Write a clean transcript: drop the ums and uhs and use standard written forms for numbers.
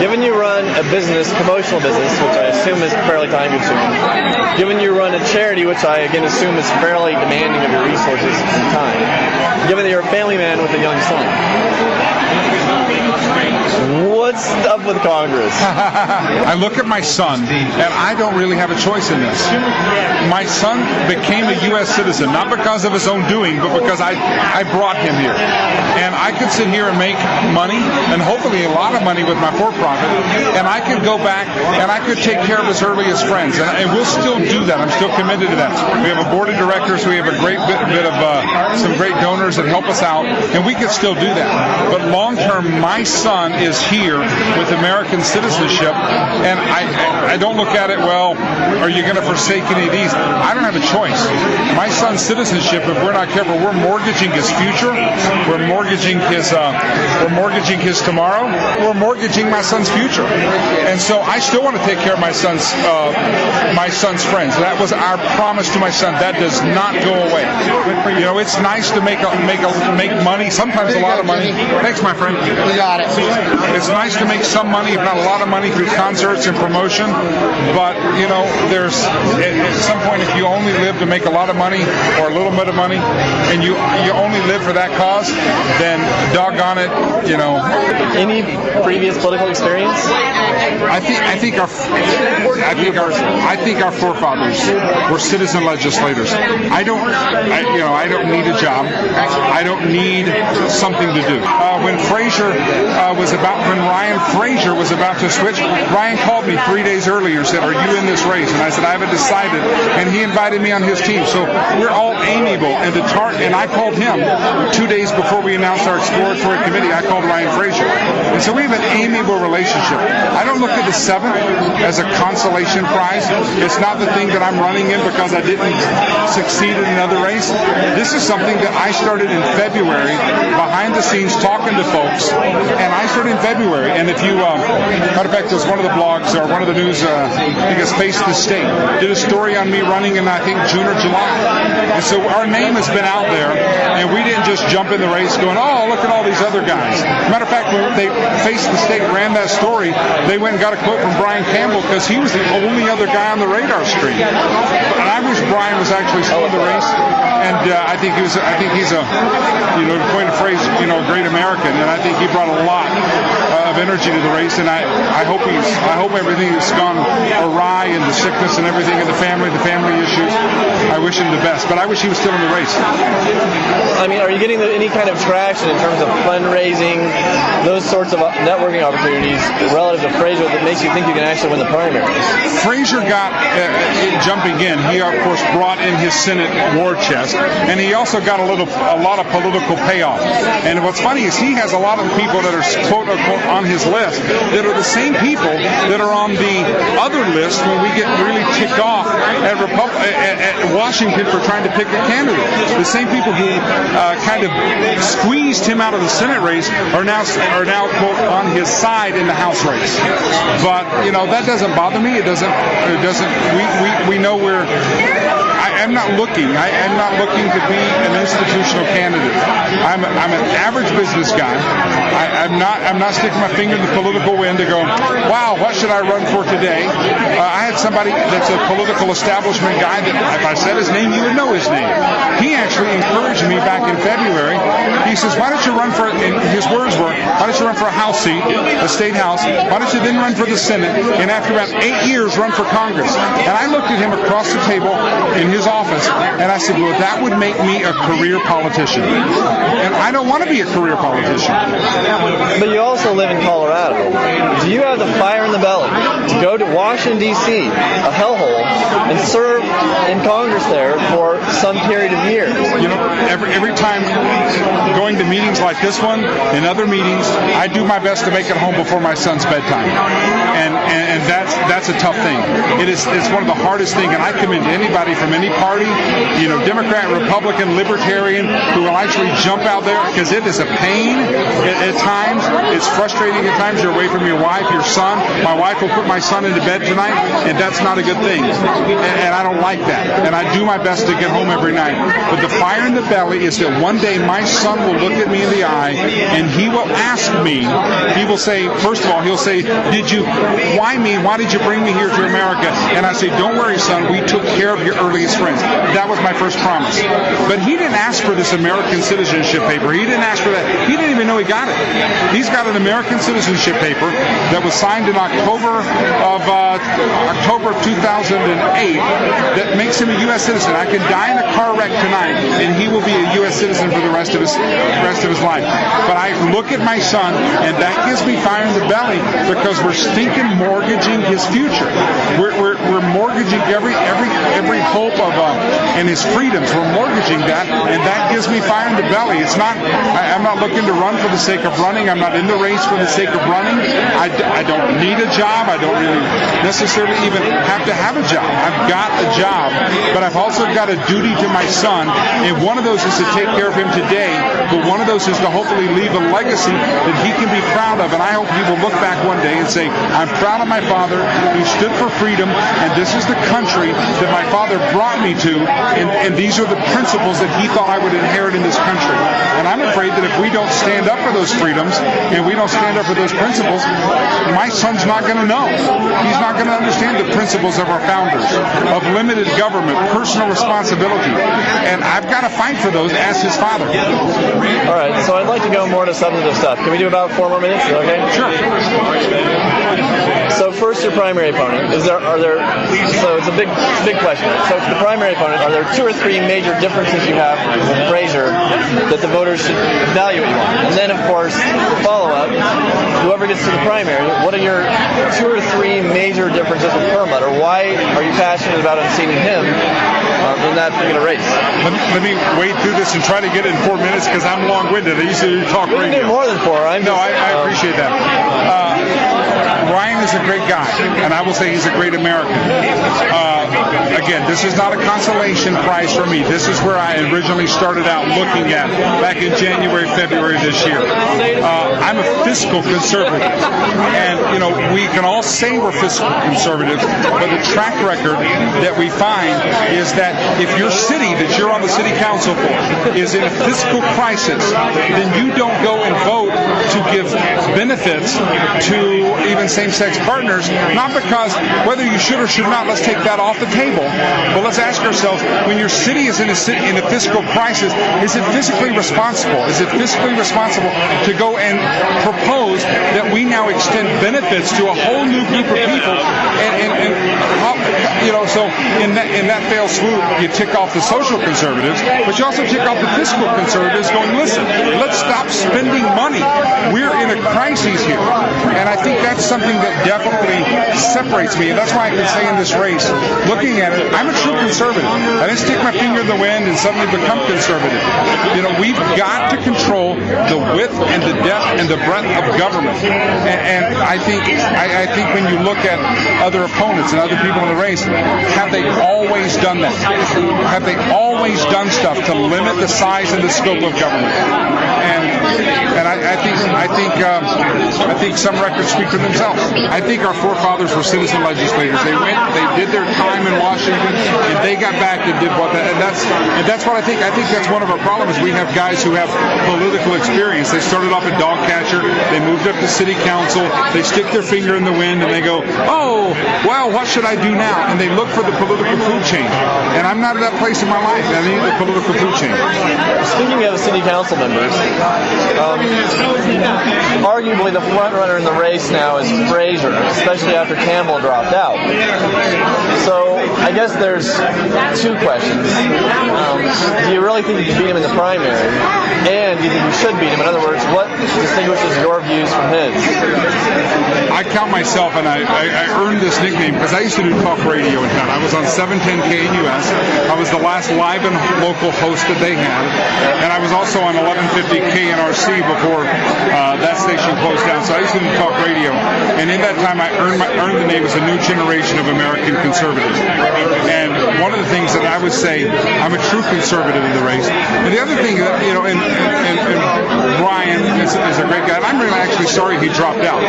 Given you run a business, promotional business, which I assume is fairly time-consuming, given you run a charity, which I again assume is fairly demanding of your resources and time, given that you're a family man with a young son, what's up with Congress? I look at my son, and I don't really have a choice in this. My son became a U.S. citizen, not because of his own doing, but because I brought him here. And I could sit here and make money, and hopefully a lot of money with my for-profit, and I could go back and I could take care of his earliest friends, and we'll still do that. I'm still committed to that. We have a board of directors, we have a great bit of some great donors that help us out, and we could still do that. But long-term, my son is here with American citizenship, and I don't look at it, well, are you going to forsake any of these? I don't have a choice. My son's citizenship, if we're not careful, we're mortgaging his future, we're mortgaging his tomorrow, we're mortgaging my son's future. And so I still want to take care of my son's friends. That was our promise to my son. That does not go away. You know, it's nice to make money, sometimes a lot of money. Thanks, my friend. We got it. It's nice to make some money, if not a lot of money, through concerts and promotion. But, you know, there's at some point, if you only live to make a lot of money or a little bit of money, and you only live for that cause, then doggone it, you know. Any previous political experience? I think our forefathers were citizen legislators. I don't need a job. I don't need something to do. When Ryan Frazier was about to switch, Ryan called me 3 days earlier and said, "Are you in this race?" And I said, "I haven't decided." And he invited me on his team. So we're all amiable. And I called him 2 days before we announced our exploratory committee. I called Ryan Frazier. And so we have an amiable relationship. I don't look at the 7th as a consolation prize. It's not the thing that I'm running in because I didn't succeed in another race. This is something that I started in February, behind the scenes, talking to folks. And I started in February. And if you, matter of fact, there's one of the blogs or one of the news, I think it's Face the State, did a story on me running in, I think, June or July. And so our name has been out there, and we didn't just jump in the race going, "Oh, look at all these other guys." Matter of fact, when they Face the State ran that story, they went and got a quote from Brian Campbell because he was the only other guy on the radar screen. And I wish Brian was actually still in the race. And I think he's a, you know, to coin a phrase, you know, a great American. And I think he brought a lot of energy to the race. And I hope everything has gone awry, and the sickness and everything, and the family issues. I wish him the best. But I wish he was still in the race. I mean, are you getting any kind of traction in terms of fundraising, those sorts of networking opportunities relative to Frazier that makes you think you can actually win the primaries? Frazier got, jumping in, he of course brought in his Senate war chest, and he also got a lot of political payoff. And what's funny is he has a lot of people that are quote unquote on his list that are the same people that are on the other list when we get really ticked off at Washington for trying to pick a candidate. The same people who kind of squeezed him out of the Senate race are now quote on his side in the House race. But you know, that doesn't bother me. It doesn't. We know we're. I'm not looking. I'm not looking to be an institutional candidate. I'm an average business guy. I'm not sticking my finger in the political wind to go, wow, what should I run for today? I had somebody that's a political establishment guy that if I said his name, you would know his name. He actually encouraged me back in February. He says, why don't you run for, and his words were, why don't you run for a House seat, a state House? Why don't you then run for the Senate? And after about 8 years, run for Congress. And I looked at him across the table in his office, and I said, well, that would make me a career politician. And I don't want to be a career politician. But you also live in Colorado. Do you have the fire in the belly to go to Washington, D.C., a hellhole, and serve in Congress there for some period of years? You know, every time going to meetings like this one and other meetings, I do my best to make it home before my son's bedtime. And that's a tough thing. It's one of the hardest things, and I commend anybody from any party, you know, Democrat, Republican, Libertarian, who will actually jump out there, because it is a pain at times. It's frustrating at times. You're away from your wife, your son. My wife will put my son into bed tonight, and that's not a good thing. And I don't like that. And I do my best to get home every night. But the fire in the belly is that one day my son will look at me in the eye, and he will ask me, he will say, first of all, he'll say, why me? Why did you bring me here to America? And I say, don't worry, son, we took care of your earliest friends. That was my first promise. But he didn't ask for this American citizenship paper. He didn't ask for that. He didn't even know he got it. He's got an American citizenship paper that was signed in October of 2008 that makes him a U.S. citizen. I could die in a car wreck tonight, and he will be a U.S. citizen for the rest of his life. But I look at my son, and that gives me fire in the belly because we're thinking mortgaging his future. We're mortgaging every hope of and his freedoms. We're mortgaging that, and that gives me fire in the belly. It's not. I'm not looking to run for the sake of running. I'm not in the race for the sake of running. I don't need a job. I don't really necessarily even have to have a job. I've got a job, but I've also got a duty to my son, and one of those is to take care of him today, but one of those is to hopefully leave a legacy that he can be proud of, and I hope he will look back one day and say, I'm proud of my father, he stood for freedom, and this is the country that my father brought me to, and these are the principles that he thought I would inherit in this country. And I'm afraid that if we don't stand up for those freedoms, and we don't stand up for those principles, my son's not going to know. He's not going to understand the principles of our founders, of limited government, personal responsibility. And I've got to fight for those as his father. All right, so I'd like to go more to substantive stuff. Can we do about 4 more minutes? Is that okay? Sure. So first, your primary opponent. So it's a big question. So for the primary opponent, are there 2 or 3 major differences you have with Fraser that the voters should evaluate you on? And then, of course, follow-up, whoever gets to the primary, what are your 2 or 3 major differences with Perlmutter? Why are you passionate about unseating him in that particular race? Let me wade through this and try to get it in 4 minutes because I'm long-winded. I used to talk radio. We can do more than 4. I appreciate that. Ryan is a great guy, and I will say he's a great American. Again, this is not a consolation prize for me. This is where I originally started out looking at back in January, February this year. I'm a fiscal conservative, and we can all say we're fiscal conservatives, but the track record that we find is that if your city that you're on the city council for is in a fiscal crisis, then you don't go and vote to give benefits to even same-sex partners, not because whether you should or should not, let's take that off the table, but let's ask ourselves, when your city is in a fiscal crisis, is it fiscally responsible? Is it fiscally responsible to go and propose that we now extend benefits to a whole new group of people? So in that failed swoop, you tick off the social conservatives, but you also tick off the fiscal conservatives going, listen, let's stop spending money. We're in a crisis here. And I think that's something that definitely separates me. And that's why I can say in this race, looking at it, I'm a true conservative. I didn't stick my finger in the wind and suddenly become conservative. We've got to control the width and the depth and the breadth of government. And I think when you look at other opponents and other people in the race, have they always done that? Have they always done stuff to limit the size and the scope of government? And I think some records speak for themselves. I think our forefathers were citizen legislators. They did their time in Washington, and they got back and did what. And that's what I think. I think that's one of our problems. We have guys who have political experience. They started off at dog catcher. They moved up to city council. They stick their finger in the wind and they go, oh, well, what should I do now? And they look for the political food chain. And I'm not at that place in my life. I need the political food chain. Speaking of city council members, arguably the front runner in the race now is Fraser, especially after Campbell dropped out. So I guess there's 2 questions. Do you really think you can beat him in the primary? And do you think you should beat him? In other words, what distinguishes your views from his? I count myself, and I earned this nickname because I used to do talk radio in town. I was on 710 KNUS. I was the last live and local host that they had. And I was also on 1150 KNRC before that station closed down. So I used to do talk radio. And in that time, I earned the name as a new generation of American conservatives. And one of the things that I would say, I'm a true conservative in the race. And the other thing, and Brian is a great guy. And I'm really actually sorry he dropped out.